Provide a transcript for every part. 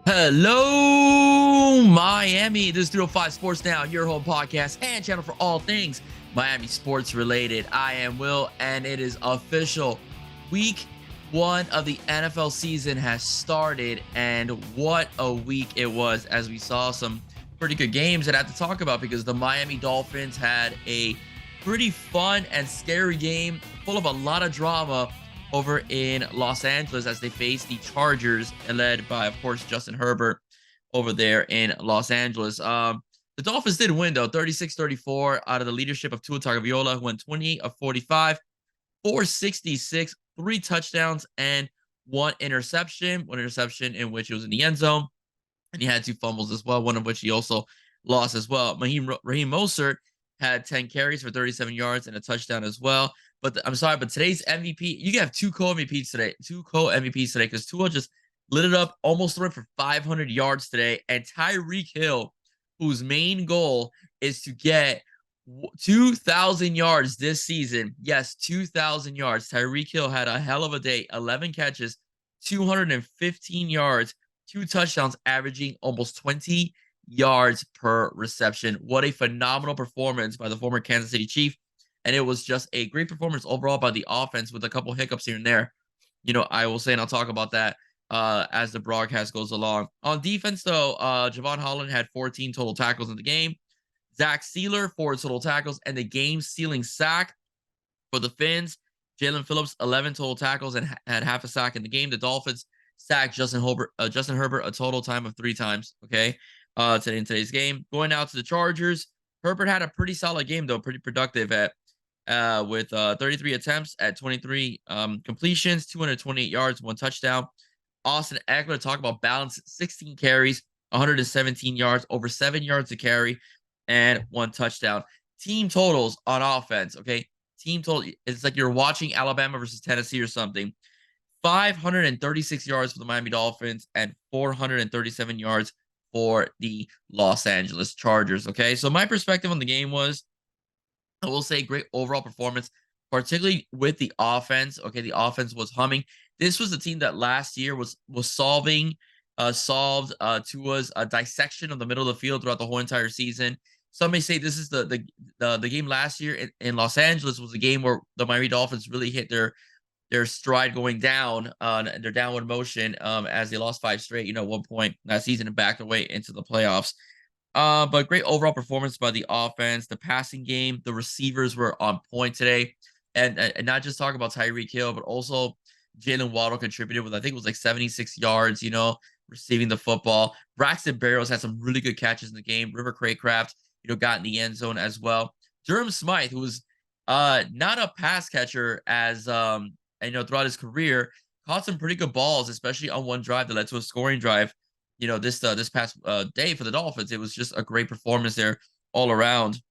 Hello, Miami. This is 305 Sports Now, your home podcast and channel for all things Miami sports related. I am Will, and it is official. Week one of the NFL season has started, and what a week it was as we saw some pretty good games that I have to talk about because the Miami Dolphins had a pretty fun and scary game full of a lot of drama over in Los Angeles as they face the Chargers, led by, of course, Justin Herbert over there in Los Angeles. The Dolphins did win, though, 36-34 out of the leadership of Tua Tagovailoa, who went 28 of 45, 466, 3 touchdowns, and one interception. One interception in which it was in the end zone. And he had 2 fumbles as well, one of which he also lost as well. Raheem Mostert had 10 carries for 37 yards and a touchdown as well. But I'm sorry, but today's MVP, you have 2 co-MVPs today. 2 co-MVPs today because Tua just lit it up, almost threw it for 500 yards today. And Tyreek Hill, whose main goal is to get 2,000 yards this season. Yes, 2,000 yards. Tyreek Hill had a hell of a day. 11 catches, 215 yards, 2 touchdowns, averaging almost 20 yards per reception. What a phenomenal performance by the former Kansas City Chief. And it was just a great performance overall by the offense with a couple hiccups here and there. I will say, and I'll talk about that as the broadcast goes along. On defense, though, Javon Holland had 14 total tackles in the game. Zach Sealer, 4 total tackles, and the game-sealing sack for the Fins. Jalen Phillips, 11 total tackles and had half a sack in the game. The Dolphins sacked Justin Herbert a total time of 3 times, okay, in today's game. Going out to the Chargers, Herbert had a pretty solid game, though, pretty productive with 33 attempts at 23 completions, 228 yards, 1 touchdown. Austin Ekeler, talk about balance, 16 carries, 117 yards, over 7 yards to carry, and 1 touchdown. Team totals on offense, okay? Team total, it's like you're watching Alabama versus Tennessee or something. 536 yards for the Miami Dolphins and 437 yards for the Los Angeles Chargers, okay? So my perspective on the game was, I will say, great overall performance, particularly with the offense. Okay, the offense was humming. This was the team that last year was solved Tua's dissection of the middle of the field throughout the whole entire season. Some may say this is the game last year in Los Angeles was a game where the Miami Dolphins really hit their stride going down, their downward motion, as they lost 5 straight, 1 point that season and backed away into the playoffs. But great overall performance by the offense, the passing game, the receivers were on point today, and not just talk about Tyreek Hill, but also Jalen Waddle contributed with, I think it was like 76 yards, receiving the football. Braxton Berrios had some really good catches in the game. River Craycraft, got in the end zone as well. Durham Smythe, who was not a pass catcher throughout his career, caught some pretty good balls, especially on one drive that led to a scoring drive. This past day for the Dolphins. It was just a great performance there all around.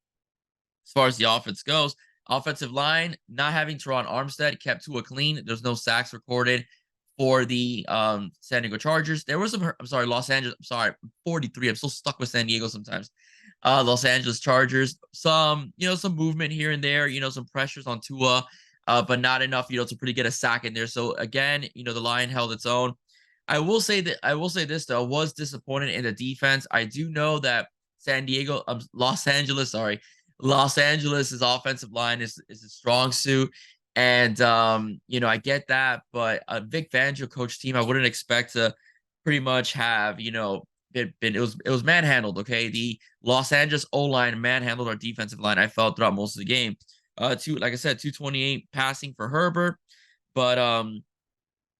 As far as the offense goes, offensive line, not having Teron Armstead kept Tua clean. There's no sacks recorded for the San Diego Chargers. There was Los Angeles. 43. I'm so stuck with San Diego sometimes. Los Angeles Chargers. Some movement here and there. Some pressures on Tua, but not enough, to pretty get a sack in there. So again, the line held its own. I will say this though, I was disappointed in the defense. I do know that Los Angeles's offensive line is a strong suit, and I get that, but a Vic Fangio coach team, I wouldn't expect to pretty much have it was manhandled. Okay, the Los Angeles O-line manhandled our defensive line, I felt, throughout most of the game. Like I said, 228 passing for Herbert, but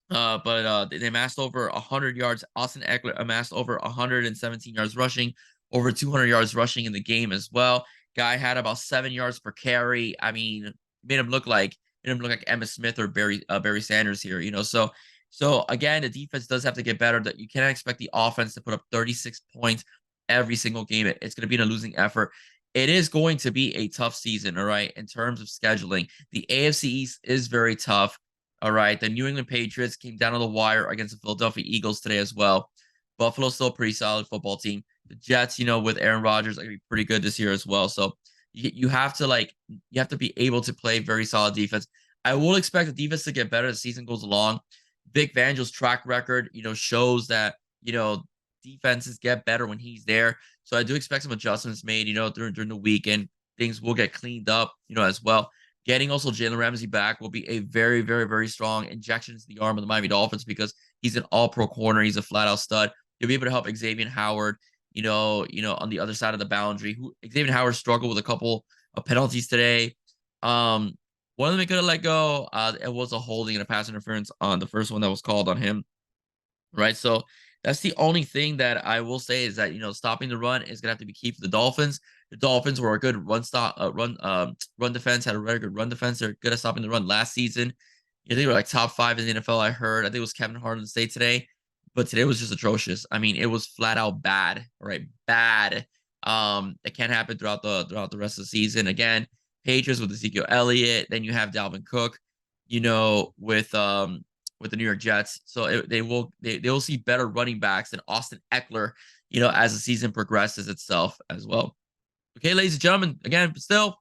they amassed over 100 yards. Austin Ekeler amassed over 117 yards rushing, over 200 yards rushing in the game as well. Guy had about 7 yards per carry. I mean, made him look like Emmitt Smith or Barry Sanders here. So again, the defense does have to get better. That you cannot expect the offense to put up 36 points every single game. It's going to be in a losing effort. It is going to be a tough season, all right, in terms of scheduling. The AFC East is very tough. All right, the New England Patriots came down to the wire against the Philadelphia Eagles today as well. Buffalo's still a pretty solid football team. The Jets, with Aaron Rodgers, are going to be pretty good this year as well. So you have to be able to play very solid defense. I will expect the defense to get better as the season goes along. Vic Fangio's track record, shows that, defenses get better when he's there. So I do expect some adjustments made, during the week, and things will get cleaned up, as well. Getting also Jalen Ramsey back will be a very, very, very strong injection into the arm of the Miami Dolphins because he's an all-pro corner. He's a flat-out stud. He'll be able to help Xavier Howard, on the other side of the boundary. Xavier Howard struggled with a couple of penalties today. One of them they could have let go. It was a holding and a pass interference on the first one that was called on him. Right. So that's the only thing that I will say is that, stopping the run is gonna have to be key for the Dolphins. The Dolphins were a good run defense, had a very good run defense. They're good at stopping the run last season. They were like top 5 in the NFL, I heard. I think it was Kevin Harlan State today, but today was just atrocious. I mean, it was flat out bad, right? Bad. It can't happen throughout the rest of the season. Again, Patriots with Ezekiel Elliott, then you have Dalvin Cook, with the New York Jets. So they will see better running backs than Austin Eckler, as the season progresses itself as well. Okay, ladies and gentlemen, again, still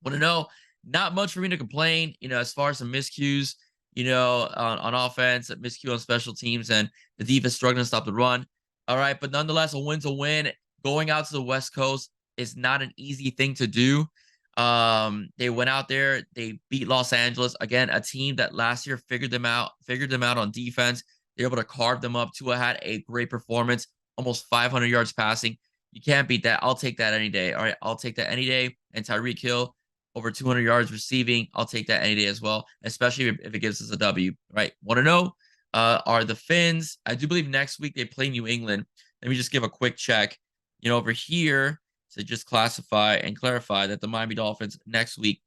want to know, not much for me to complain, as far as some miscues, on offense, miscue on special teams, and the defense struggling to stop the run. All right, but nonetheless, a win's a win. Going out to the West Coast is not an easy thing to do. They went out there, they beat Los Angeles, again, a team that last year figured them out on defense. They're able to carve them up. Tua had a great performance, almost 500 yards passing. You can't beat that. I'll take that any day. All right, I'll take that any day. And Tyreek Hill, over 200 yards receiving. I'll take that any day as well, especially if it gives us a W. Right? Want to know? Are the Fins? I do believe next week they play New England. Let me just give a quick check. Over here, to just classify and clarify that the Miami Dolphins next week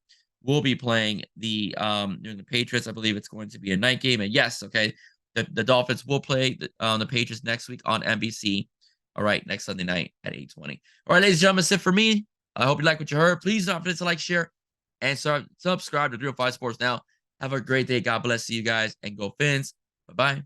will be playing the New England Patriots. I believe it's going to be a night game. And yes, okay, the Dolphins will play the Patriots next week on NBC. All right, next Sunday night at 8:20. All right, ladies and gentlemen, that's it for me. I hope you like what you heard. Please don't forget to like, share, and subscribe to 305 Sports Now. Have a great day. God bless you guys, and go Fins. Bye-bye.